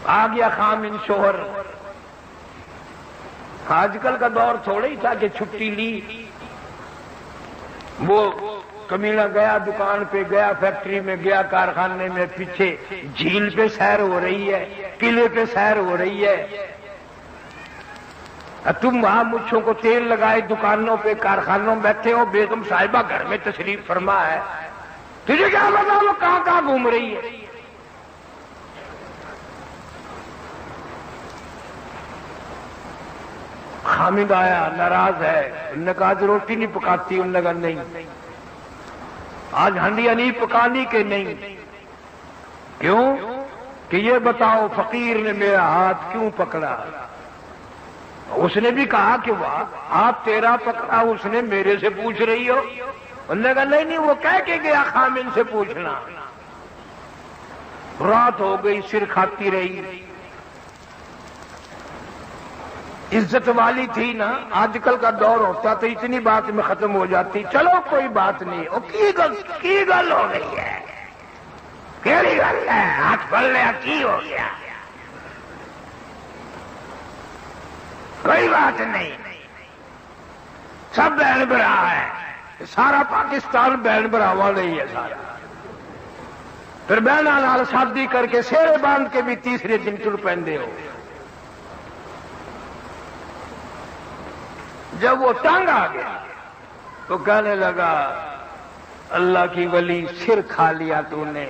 آ گیا خامن شوہر. آج کل کا دور تھوڑا ہی تھا کہ چھٹی لی. وہ کمینہ گیا دکان پہ گیا, فیکٹری میں گیا, کارخانے میں, پیچھے جھیل پہ سیر ہو رہی ہے, قلعے پہ سیر ہو رہی ہے. تم وہاں مچھوں کو تیل لگائے دکانوں پہ کارخانوں میں بیٹھے ہو, بیگم صاحبہ گھر میں تشریف فرما ہے, تجھے کیا پتا وہ کہاں کہاں گھوم رہی ہے. خامد آیا, ناراض ہے. انہوں نے کہا آج روٹی نہیں پکاتی. انہوں نے کہا نہیں, آج ہنڈیاں نہیں پکانی کہ نہیں. کیوں کہ یہ بتاؤ فقیر نے میرا ہاتھ کیوں پکڑا. اس نے بھی کہا کہ واہ آپ تیرا پکڑا, اس نے میرے سے پوچھ رہی ہو. انہوں نے کہا نہیں وہ کہہ کے گیا خامن سے پوچھنا. رات ہو گئی, سر کھاتی رہی. عزت والی تھی نا, آج کل کا دور ہوتا تو اتنی بات میں ختم ہو جاتی. چلو کوئی بات نہیں, کی گل ہو گئی ہے, کیڑی گل ہے, ہاتھ پڑ لیا کی ہو گیا, کوئی بات نہیں, سب بہن برا ہے, سارا پاکستان بہن براوا نہیں ہے سارا. پھر بہنوں نال شادی کر کے سیرے باندھ کے بھی تیسرے دن تر پہنتے ہو. جب وہ تنگ آ گیا تو کہنے لگا اللہ کی ولی سر کھا لیا تو نے,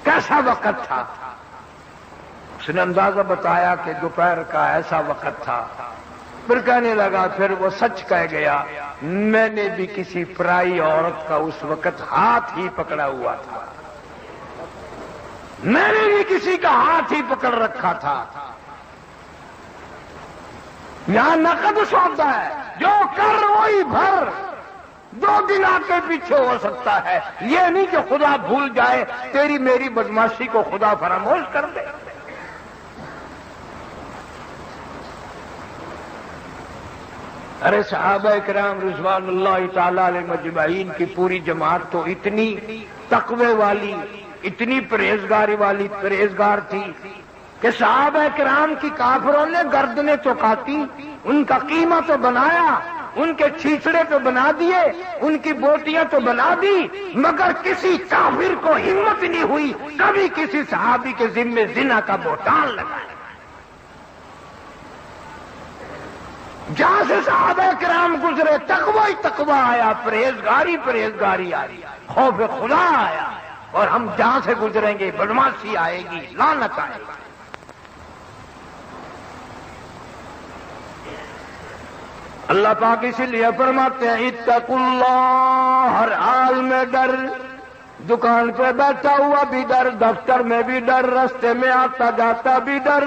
کیسا وقت تھا. اس نے اندازہ بتایا کہ دوپہر کا ایسا وقت تھا. پھر کہنے لگا پھر وہ سچ کہہ گیا, میں نے بھی کسی پرائی عورت کا اس وقت ہاتھ ہی پکڑا ہوا تھا, میں نے بھی کسی کا ہاتھ ہی پکڑ رکھا تھا. یہاں نقد سودا ہے, جو کر وہی بھر, 2 دن آ کے پیچھے ہو سکتا ہے. یہ نہیں کہ خدا بھول جائے, تیری میری بدماشی کو خدا فراموش کر دے. ارے صحابہ کرام رضوان اللہ تعالی علیہ مجمعین کی پوری جماعت تو اتنی تقوی والی, اتنی پرہیزگار تھی کہ صحابہ کرام کی کافروں نے گردنیں تو کاٹی, ان کا قیمہ تو بنایا, ان کے چھیچڑے تو بنا دیے, ان کی بوٹیاں تو بنا دی, مگر کسی کافر کو ہمت نہیں ہوئی کبھی کسی صحابی کے ذمے زنا کا بہتان لگایا. جہاں سے صحابہ کرام گزرے تقوی تقوی آیا, پرہیزگاری آئی, خوف خدا آیا. اور ہم جہاں سے گزریں گے بدماشی آئے گی, لعنت آئے گی. اللہ پاک اسی لیے فرماتے ہیں اتقوا اللہ, ہر حال میں ڈر. دکان پہ بیٹھا ہوا بھی ڈر, دفتر میں بھی ڈر, راستے میں آتا جاتا بھی ڈر,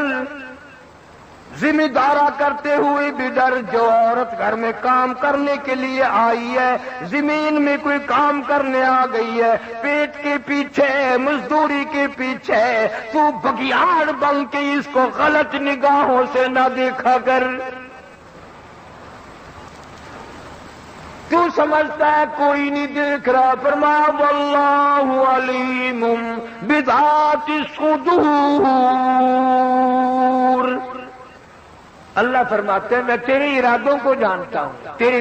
ذمہ دارا کرتے ہوئے بھی ڈر. جو عورت گھر میں کام کرنے کے لیے آئی ہے, زمین میں کوئی کام کرنے آ گئی ہے, پیٹ کے پیچھے مزدوری کے پیچھے, تو بگیاڑ بن کے اس کو غلط نگاہوں سے نہ دیکھا کر. تو سمجھتا ہے کوئی نہیں دیکھ رہا, فرمایا واللہ علیم بذات الصدور. اللہ فرماتے ہیں میں تیرے ارادوں کو جانتا ہوں, تیرے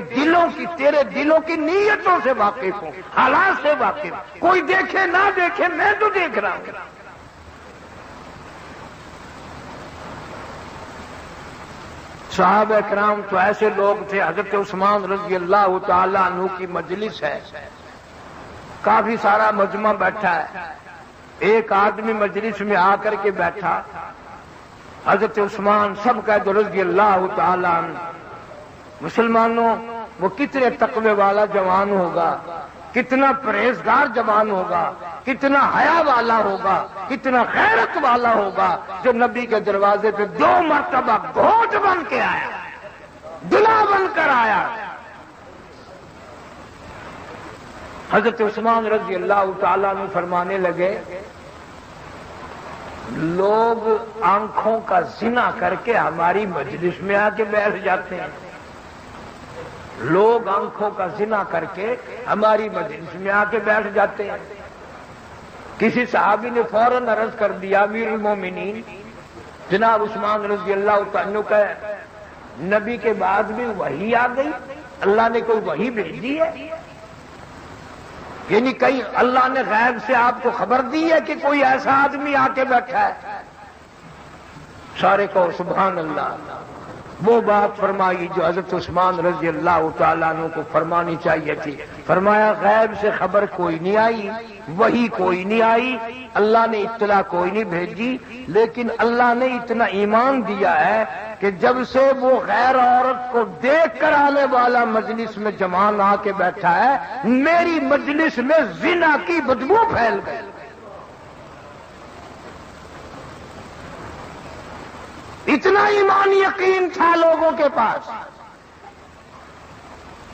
دلوں کی نیتوں سے واقف ہوں, حالات سے واقف ہوں. کوئی دیکھے نہ دیکھے میں تو دیکھ رہا ہوں. صحابہ کرام تو ایسے لوگ تھے. حضرت عثمان رضی اللہ تعالیٰ عنہ کی مجلس ہے, کافی سارا مجمع بیٹھا ہے. ایک آدمی مجلس میں آ کر کے بیٹھا, حضرت عثمان سب کا رضی اللہ تعالیٰ عنہ. مسلمانوں وہ کتنے تقوی والا جوان ہوگا, کتنا پرہیزگار جوان ہوگا, کتنا حیا والا ہوگا, کتنا غیرت والا ہوگا, جو نبی کے دروازے پہ 2 مرتبہ گھوٹ بن کے آیا, دلا بن کر آیا. حضرت عثمان رضی اللہ تعالیٰ عنہ فرمانے لگے لوگ آنکھوں کا زنا کر کے ہماری مجلس میں آ کے بیٹھ جاتے ہیں, لوگ آنکھوں کا زنا کر کے ہماری مجلس میں آ کے بیٹھ جاتے ہیں. کسی صحابی نے فوراً عرض کر دیا امیر المومنین جناب عثمان رضی اللہ تعالیٰ عنہ کا نبی کے بعد بھی وحی آ گئی، اللہ نے کوئی وحی بھیجی ہے؟ یعنی کہیں اللہ نے غیب سے آپ کو خبر دی ہے کہ کوئی ایسا آدمی آ کے بیٹھا ہے؟ سارے کہو سبحان اللہ۔ وہ بات فرمائی جو حضرت عثمان رضی اللہ تعالیٰ عنہ کو فرمانی چاہیے تھی۔ فرمایا غیب سے خبر کوئی نہیں آئی، وحی کوئی نہیں آئی، اللہ نے اطلاع کوئی نہیں بھیجی، لیکن اللہ نے اتنا ایمان دیا ہے کہ جب سے وہ غیر عورت کو دیکھ کر آنے والا مجلس میں جوان آ کے بیٹھا ہے، میری مجلس میں زنا کی بدبو پھیل گئی۔ اتنا ایمان یقین تھا لوگوں کے پاس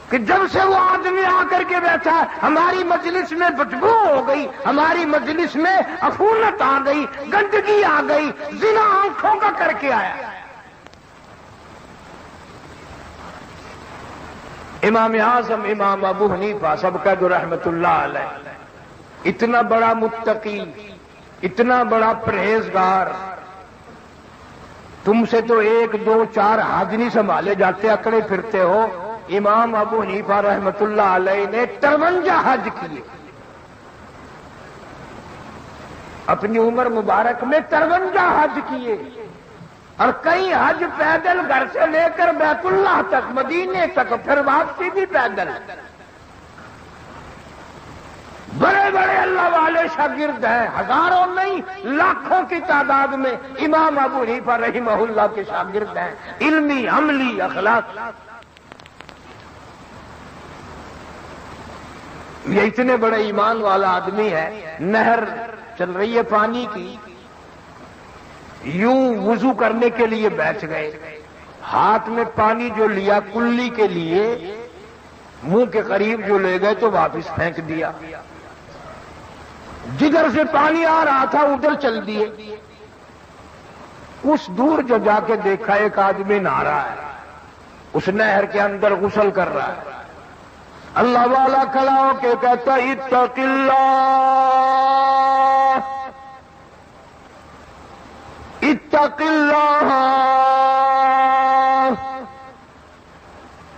کہ جب سے وہ آدمی آ کر کے بیٹھا ہماری مجلس میں بدبو ہو گئی، ہماری مجلس میں عفونت آ گئی، گندگی آ گئی، زنا آنکھوں کا کر کے آیا۔ امام اعظم امام ابو حنیفہ سب کا جو رحمت اللہ علیہ، اتنا بڑا متقی، اتنا بڑا پرہیزگار، تم سے تو 1 2 4 حج نہیں سنبھالے جاتے، اکڑے پھرتے ہو۔ امام ابو حنیفہ رحمت اللہ علیہ نے 53 حج کیے، اپنی عمر مبارک میں 53 حج کیے، اور کئی حج پیدل گھر سے لے کر بیت اللہ تک، مدینے تک، پھر واپسی بھی پیدل۔ بڑے بڑے اللہ والے شاگرد ہیں، ہزاروں نہیں لاکھوں کی تعداد میں امام ابو حنیفہ رحمہ اللہ کے شاگرد ہیں، علمی عملی اخلاق۔ یہ اتنے بڑے ایمان والا آدمی ہے، نہر چل رہی ہے پانی کی، یوں وضو کرنے کے لیے بیٹھ گئے، ہاتھ میں پانی جو لیا کلی کے لیے، منہ کے قریب جو لے گئے تو واپس پھینک دیا، جدھر سے پانی آ رہا تھا ادھر چل دیے۔ اس دور جو جا کے دیکھا ایک آدمی نہا رہا ہے، اس نہر کے اندر غسل کر رہا ہے، اللہ والا کھڑا ہو کے کہتا اتق اللہ اتق اللہ،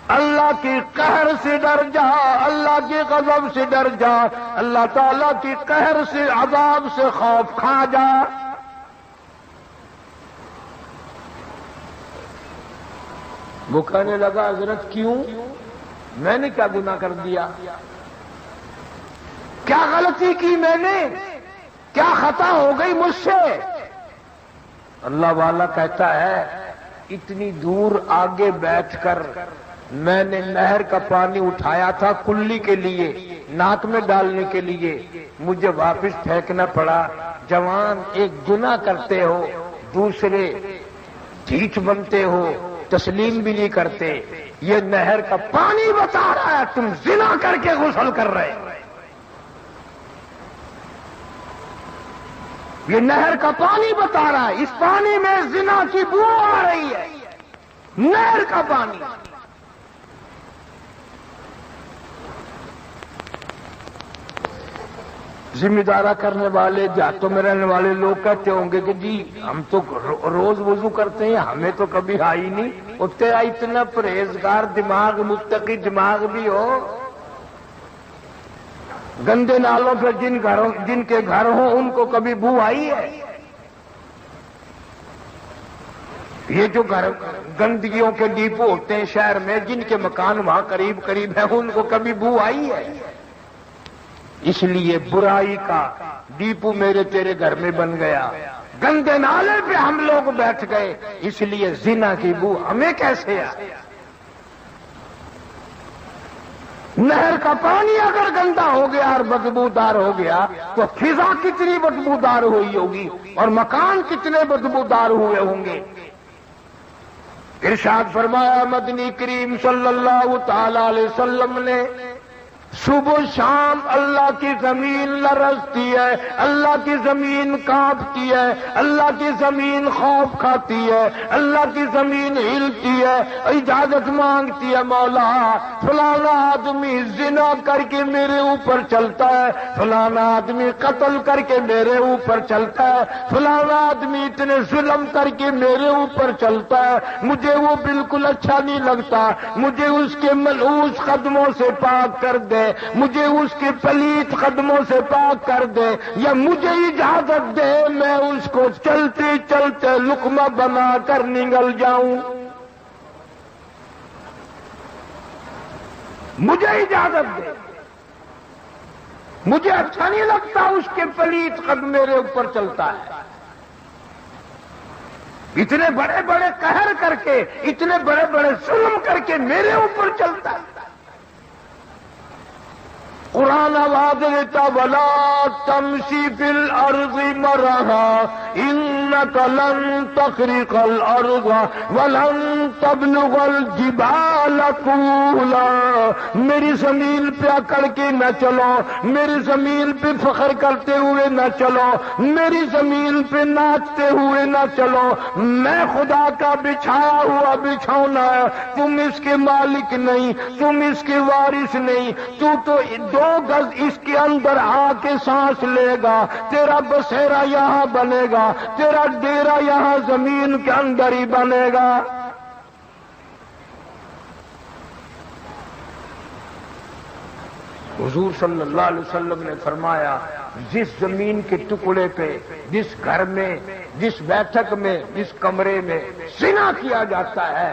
اللہ کی قہر سے ڈر جا، اللہ کے غضب سے ڈر جا، اللہ تعالیٰ کی قہر سے عذاب سے خوف کھا جا۔ وہ کہنے لگا حضرت کیوں؟ میں نے کیا گناہ کر دیا؟ کیا غلطی کی میں نے؟ کیا خطا ہو گئی مجھ سے؟ اللہ والا کہتا ہے اتنی دور آگے بیٹھ کر میں نے نہر کا پانی اٹھایا تھا کلی کے لیے، ناک میں ڈالنے کے لیے، مجھے واپس پھینکنا پڑا۔ جوان ایک گناہ کرتے ہو، دوسرے ڈھیٹ بنتے ہو، تسلیم بھی نہیں کرتے۔ یہ نہر کا پانی بتا رہا ہے تم زنا کر کے غسل کر رہے۔ یہ نہر کا پانی بتا رہا ہے، اس پانی میں زنا کی بو آ رہی ہے، نہر کا پانی۔ ذمہ دارہ کرنے والے، دیہاتوں میں رہنے والے لوگ کہتے ہوں گے کہ جی ہم تو روز وضو کرتے ہیں، ہمیں تو کبھی آئی نہیں۔ وہ تیرا اتنا پرہیزگار دماغ، متقی دماغ بھی ہو، گندے نالوں پہ جن کے گھر ہوں ان کو کبھی بو آئی ہے؟ یہ جو گھر گندگیوں کے ڈیپو ہوتے ہیں شہر میں، جن کے مکان وہاں قریب قریب ہیں، ان کو کبھی بو آئی ہے؟ اس لیے برائی کا ڈیپو میرے تیرے گھر میں بن گیا، گندے نالے پہ ہم لوگ بیٹھ گئے، اس لیے زنا کی بو ہمیں کیسے آئے؟ نہر کا پانی اگر گندا ہو گیا اور بدبودار ہو گیا تو فضا کتنی بدبودار ہوئی ہوگی اور مکان کتنے بدبودار ہوئے ہوں گے۔ ارشاد فرمایا مدنی کریم صلی اللہ تعالی علیہ وسلم نے صبح شام اللہ کی زمین لرزتی ہے، اللہ کی زمین کانپتی ہے، اللہ کی زمین خوف کھاتی ہے، اللہ کی زمین ہلتی ہے، اجازت مانگتی ہے، مولا فلانا آدمی زنا کر کے میرے اوپر چلتا ہے، فلانا آدمی قتل کر کے میرے اوپر چلتا ہے، فلانا آدمی اتنے ظلم کر کے میرے اوپر چلتا ہے، مجھے وہ بالکل اچھا نہیں لگتا، مجھے اس کے ملعوس قدموں سے پاک کر دے، مجھے اس کے پلیت قدموں سے پاک کر دے، یا مجھے اجازت دے میں اس کو چلتے چلتے لقمہ بنا کر نگل جاؤں، مجھے اجازت دے، مجھے اچھا نہیں لگتا اس کے پلیت قدم میرے اوپر چلتا ہے۔ اتنے بڑے بڑے قہر کر کے، اتنے بڑے بڑے ظلم کر کے میرے اوپر چلتا ہے۔ قرآن آواز دیتا وَلَا تَمْشِ فِي الْأَرْضِ مَرَحًا إِنَّكَ لَن تَخْرِقَ الْأَرْضَ وَلَن تَبْلُغَ الْجِبَالَ طُولًا، میری زمین پہ اکڑ کے نہ چلو، میری زمین پہ فخر کرتے ہوئے نہ چلو، میری زمین پہ ناچتے ہوئے نہ چلو، میں خدا کا بچھایا ہوا بچھونا ہے، تم اس کے مالک نہیں، تم اس کے وارث نہیں، تو 2 گز اس کے اندر آ کے سانس لے گا، تیرا بسیرا یہاں بنے گا، تیرا ڈیرا یہاں زمین کے اندر ہی بنے گا۔ حضور صلی اللہ علیہ وسلم نے فرمایا جس زمین کے ٹکڑے پہ، جس گھر میں، جس بیٹھک میں، جس کمرے میں زنا کیا جاتا ہے،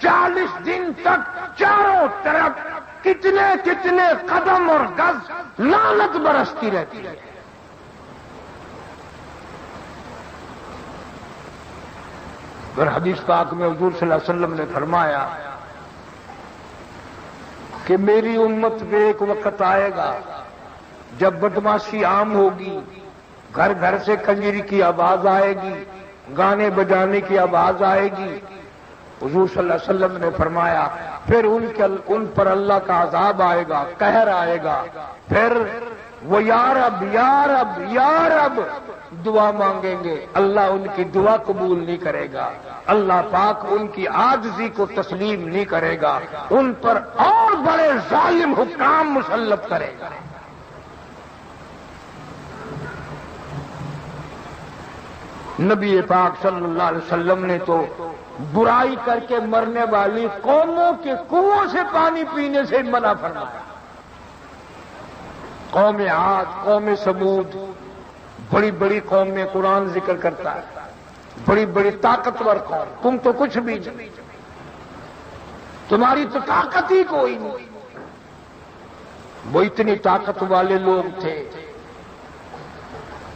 40 دن تک چاروں طرف کتنے کتنے قدم اور گز لعنت برستی رہتی ہے۔ اور حدیث پاک میں حضور صلی اللہ علیہ وسلم نے فرمایا کہ میری امت پہ ایک وقت آئے گا جب بدماشی عام ہوگی، گھر گھر سے کنجری کی آواز آئے گی، گانے بجانے کی آواز آئے گی۔ حضور صلی اللہ علیہ وسلم نے فرمایا پھر ان پر اللہ کا عذاب آئے گا، قہر آئے گا، پھر وہ یا رب یا رب یا رب دعا مانگیں گے، اللہ ان کی دعا قبول نہیں کرے گا، اللہ پاک ان کی عاجزی کو تسلیم نہیں کرے گا، ان پر اور بڑے ظالم حکام مسلط کرے گا۔ نبی پاک صلی اللہ علیہ وسلم نے تو برائی کر کے مرنے والی قوموں کے کنووں سے پانی پینے سے منع فرمایا۔ قوم عاد، قوم سمود، بڑی بڑی قوم میں قرآن ذکر کرتا ہے، بڑی بڑی طاقتور قوم، تم تو کچھ بھی نہیں، تمہاری تو طاقت ہی کوئی نہیں۔ وہ اتنی طاقت والے لوگ تھے،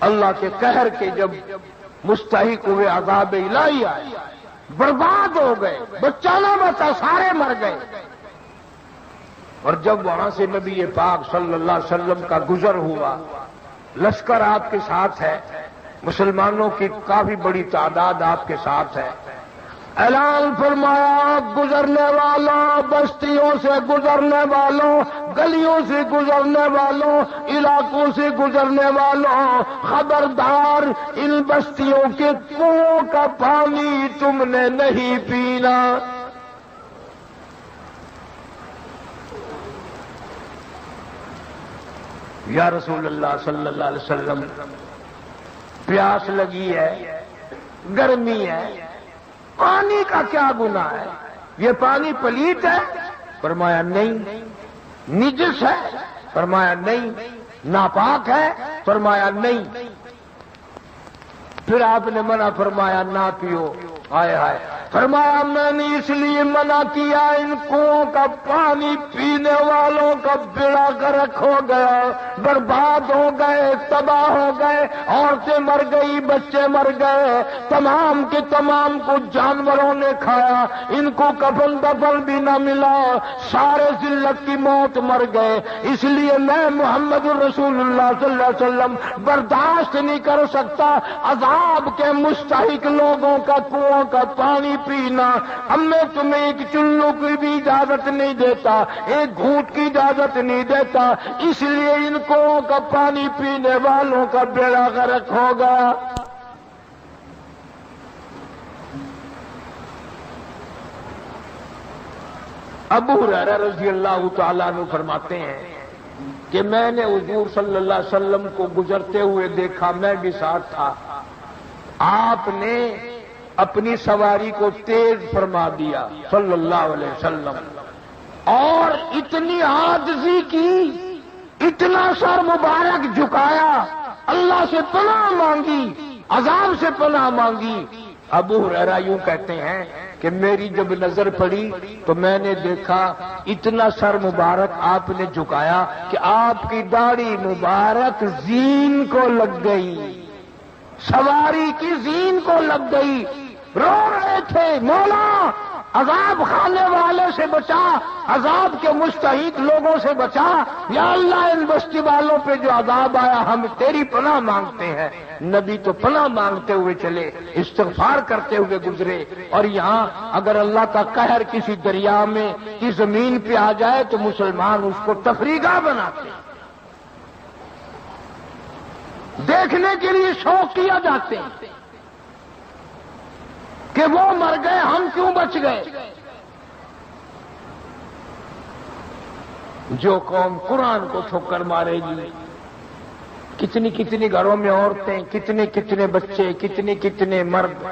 اللہ کے قہر کے جب مستحق ہوئے، عذاب الہی آئے، برباد ہو گئے، بچہ نہ بچا، سارے مر گئے۔ اور جب وہاں سے نبی پاک صلی اللہ علیہ وسلم کا گزر ہوا، لشکر آپ کے ساتھ ہے، مسلمانوں کی کافی بڑی تعداد آپ کے ساتھ ہے، اعلان فرمایا گزرنے والوں، بستیوں سے گزرنے والوں، گلیوں سے گزرنے والوں، علاقوں سے گزرنے والوں، خبردار ان بستیوں کے کنووں کا پانی تم نے نہیں پینا۔ یا رسول اللہ صلی اللہ علیہ وسلم، پیاس لگی ہے، گرمی ہے، پانی کا کیا گناہ ہے؟ یہ پانی پلیت ہے؟ فرمایا نہیں۔ نجس ہے؟ فرمایا نہیں۔ ناپاک ہے؟ فرمایا نہیں۔ پھر آپ نے منع فرمایا نہ پیو۔ ہائے ہائے، فرمایا میں نے اس لیے منع کیا، ان کنووں کا پانی پینے والوں کا بیڑا غرق ہو گیا، برباد ہو گئے، تباہ ہو گئے، عورتیں مر گئی، بچے مر گئے، تمام کے تمام کو جانوروں نے کھایا، ان کو کفن دفن بھی نہ ملا، سارے ذلت کی موت مر گئے۔ اس لیے میں محمد رسول اللہ صلی اللہ علیہ وسلم برداشت نہیں کر سکتا عذاب کے مستحق لوگوں کا کنووں کا پانی پینا، اب میں تمہیں ایک چلو کی بھی اجازت نہیں دیتا، ایک گھونٹ کی اجازت نہیں دیتا، اس لیے ان کنوؤں کا پانی پینے والوں کا بیڑا غرق ہوگا۔ ابو ہریرہ رضی اللہ تعالیٰ عنہ فرماتے ہیں کہ میں نے حضور صلی اللہ علیہ وسلم کو گزرتے ہوئے دیکھا، میں بھی ساتھ تھا، آپ نے اپنی سواری کو تیز فرما دیا صلی اللہ علیہ وسلم، اور اتنی عاجزی کی، اتنا سر مبارک جھکایا، اللہ سے پناہ مانگی، عذاب سے پناہ مانگی۔ ابو ہریرہ یوں کہتے ہیں کہ میری جب نظر پڑی تو میں نے دیکھا اتنا سر مبارک آپ نے جھکایا کہ آپ کی داڑھی مبارک زین کو لگ گئی، سواری کی زین کو لگ گئی، رو رہے تھے، مولا عذاب کھانے والے سے بچا، عذاب کے مستحق لوگوں سے بچا، یا اللہ ان بستی والوں پہ جو عذاب آیا ہم تیری پناہ مانگتے ہیں۔ نبی تو پناہ مانگتے ہوئے چلے، استغفار کرتے ہوئے گزرے، اور یہاں اگر اللہ کا قہر کسی دریا میں کی زمین پہ آ جائے تو مسلمان اس کو تفریح بناتے، دیکھنے کے لیے شوق کیا جاتے ہیں کہ وہ مر گئے ہم کیوں بچ گئے۔ جو قوم قرآن کو ٹھوکر مارے گی، کتنی کتنی گھروں میں عورتیں، کتنے کتنے بچے، کتنے کتنے مرد،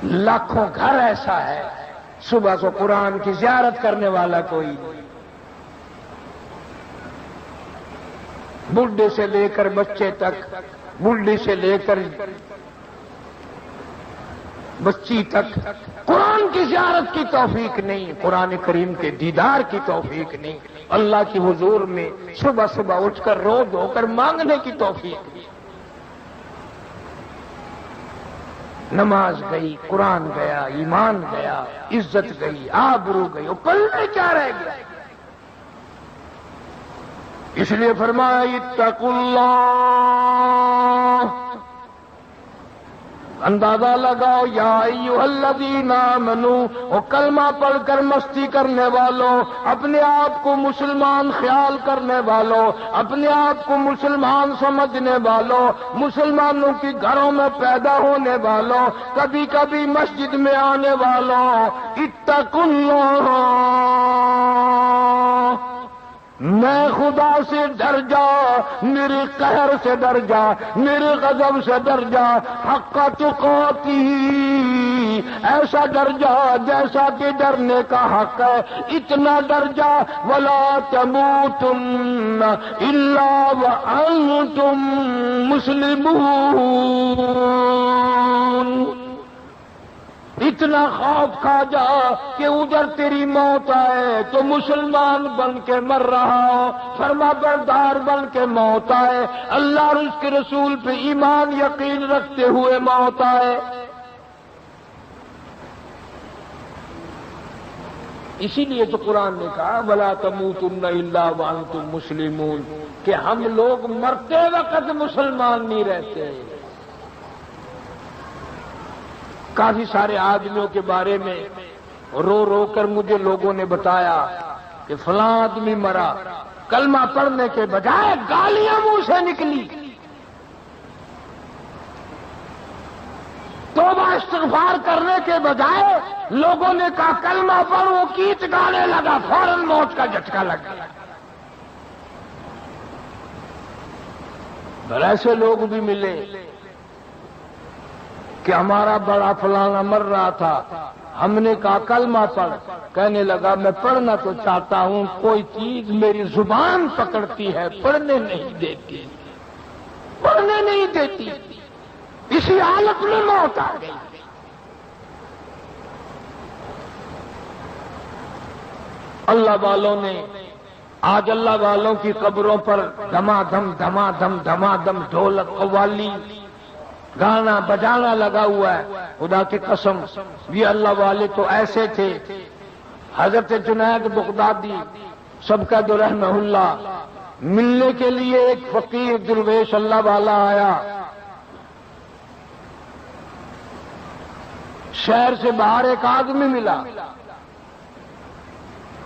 لاکھوں گھر ایسا ہے صبح کو قرآن کی زیارت کرنے والا کوئی، بڈھے سے لے کر بچے تک، بڈھی سے لے کر بچی تک، قرآن کی زیارت کی توفیق نہیں، قرآن کریم کے دیدار کی توفیق نہیں، اللہ کی حضور میں صبح صبح اٹھ کر رو دھو کر مانگنے کی توفیق نہیں۔ نماز گئی، قرآن گیا، ایمان گیا، عزت گئی، آبرو گئی، اور پلے کیا رہ گیا؟ اس لیے فرمایا اتقوا اللہ، اندازہ لگاؤ یا ایھا الذین آمنوا، اور کلمہ پڑھ کر مستی کرنے والوں، اپنے آپ کو مسلمان خیال کرنے والوں، اپنے آپ کو مسلمان سمجھنے والوں، مسلمانوں کی گھروں میں پیدا ہونے والوں، کبھی کبھی مسجد میں آنے والوں، اتقوا اللہ، میں خدا سے ڈر جا، میرے قہر سے ڈر جا، میرے غضب سے ڈر جا، حق تقاتی، ایسا ڈر جا جیسا کہ ڈرنے کا حق ہے، اتنا ڈر جا، ولا تموتن الا وانتم مسلمون، اتنا خوف کھا جا کہ ادھر تیری موت آئے تو مسلمان بن کے مر رہا ہو، فرما بردار بن کے موت آئے، اللہ اور اس کے رسول پہ ایمان یقین رکھتے ہوئے موت آئے۔ اسی لیے تو قرآن نے کہا وَلَا تَمُوتُنَّ إِلَّا وَأَنْتُمْ مُسْلِمُونَ، کہ ہم لوگ مرتے وقت مسلمان نہیں رہتے۔ کافی سارے آدمیوں کے بارے میں رو رو کر مجھے لوگوں نے بتایا کہ فلاں آدمی مرا، کلمہ پڑھنے کے بجائے گالیاں منہ سے نکلی، توبہ استغفار کرنے کے بجائے لوگوں نے کہا کلمہ پڑھ، وہ کیچ گانے لگا، فوراً موت کا جھٹکا لگ گیا۔ اور ایسے لوگ بھی ملے کہ ہمارا بڑا فلانا مر رہا تھا، ہم نے کہا کلمہ پڑھ، کہنے لگا میں پڑھنا تو چاہتا ہوں، کوئی چیز میری زبان پکڑتی ہے، پڑھنے نہیں دیتی، پڑھنے نہیں دیتی، اسی حالت میں موت آ گئی۔ اللہ والوں نے آج اللہ والوں کی قبروں پر دما دم دما دم دما دم ڈھولک قوالی گانا بجانا لگا ہوا ہے۔ خدا کی قسم یہ اللہ والے تو ایسے تھے۔ حضرت جنید بغدادی سبقت رحمہ اللہ ملنے کے لیے ایک فقیر درویش اللہ والا آیا، شہر سے باہر ایک آدمی ملا،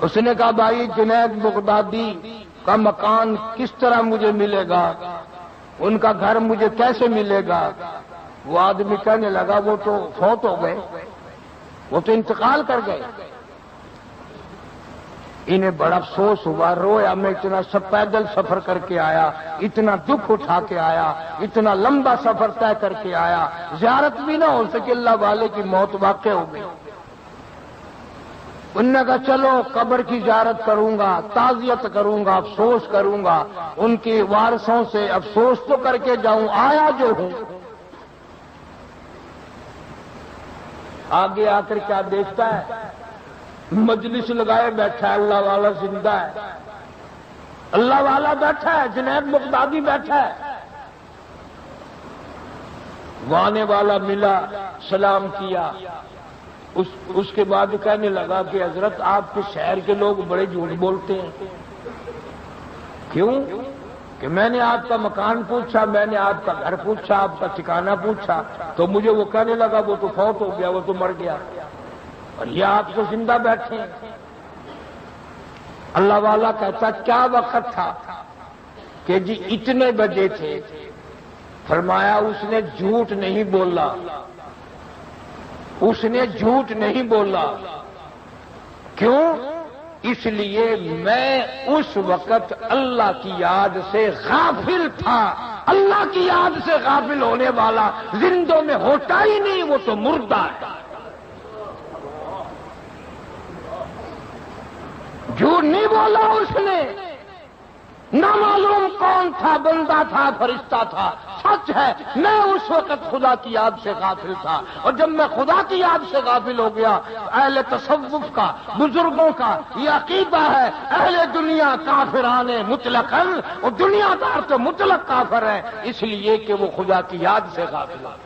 اس نے کہا بھائی جنید بغدادی کا مکان کس طرح مجھے ملے گا، ان کا گھر مجھے کیسے ملے گا؟ وہ آدمی کہنے لگا وہ تو فوت ہو گئے، وہ تو انتقال کر گئے۔ انہیں بڑا افسوس ہوا، رویا، میں اتنا سب پیدل سفر کر کے آیا، اتنا دکھ اٹھا کے آیا، اتنا لمبا سفر طے کر کے آیا، زیارت بھی نہ ہو سکے، اللہ والے کی موت واقع ہو گئی۔ انہوں نے کہا چلو قبر کی زیارت کروں گا، تعزیت کروں گا، افسوس کروں گا، ان کے وارثوں سے افسوس تو کر کے جاؤں، آیا جو ہوں۔ آگے آ کر کیا دیکھتا ہے؟ مجلس لگائے بیٹھا ہے، اللہ والا زندہ ہے، اللہ والا بیٹھا ہے، جنید بغدادی بیٹھا ہے۔ وانے والا ملا، سلام کیا، اس کے بعد کہنے لگا کہ حضرت آپ کے شہر کے لوگ بڑے جھوٹ بولتے ہیں۔ کیوں؟ کہ میں نے آپ کا مکان پوچھا، میں نے آپ کا گھر پوچھا، آپ کا ٹھکانہ پوچھا، تو مجھے وہ کہنے لگا وہ تو فوت ہو گیا، وہ تو مر گیا، اور یہ آپ تو زندہ بیٹھے ہیں۔ اللہ والا کہتا کیا وقت تھا؟ کہ جی اتنے بجے تھے۔ فرمایا اس نے جھوٹ نہیں بولا، اس نے جھوٹ نہیں بولا۔ کیوں؟ اس لیے میں اس وقت اللہ کی یاد سے غافل تھا۔ اللہ کی یاد سے غافل ہونے والا زندوں میں ہوتا ہی نہیں، وہ تو مردہ ہے۔ جھوٹ نہیں بولا اس نے، نہ معلوم کون تھا، بندہ تھا، فرشتہ تھا، سچ ہے میں اس وقت خدا کی یاد سے غافل تھا، اور جب میں خدا کی یاد سے غافل ہو گیا، اہل تصوف کا، بزرگوں کا یہ عقیدہ ہے، اہل دنیا کافران مطلقاً، اور دنیا دار تو مطلق کافر ہے، اس لیے کہ وہ خدا کی یاد سے غافل ہے۔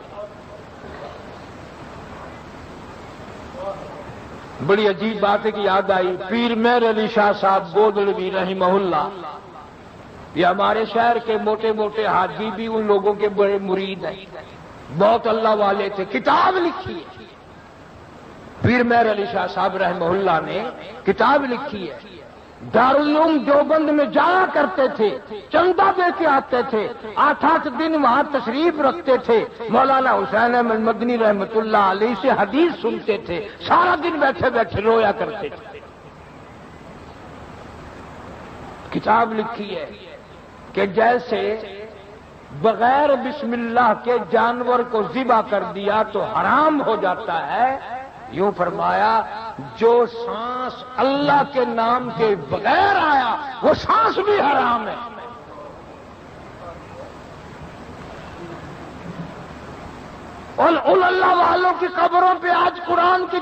بڑی عجیب بات ہے کہ یاد آئی، پیر مہر علی شاہ صاحب گودڑوی رحمہ اللہ، یہ ہمارے شہر کے موٹے موٹے حاجی بھی ان لوگوں کے بڑے مرید ہیں، بہت اللہ والے تھے، کتاب لکھی ہے۔ پیر مہر علی شاہ صاحب رحمہ اللہ نے کتاب لکھی ہے، دارالعلوم دیوبند میں جایا کرتے تھے، چندہ دے کے آتے تھے، 8 دن وہاں تشریف رکھتے تھے، مولانا حسین احمد مدنی رحمۃ اللہ علیہ سے حدیث سنتے تھے، سارا دن بیٹھے بیٹھے رویا کرتے تھے۔ کتاب لکھی ہے کہ جیسے بغیر بسم اللہ کے جانور کو ذبح کر دیا تو حرام ہو جاتا ہے، یوں فرمایا جو سانس اللہ کے نام کے بغیر آیا وہ سانس بھی حرام ہے۔ اور ان اللہ والوں کی قبروں پہ آج قرآن کی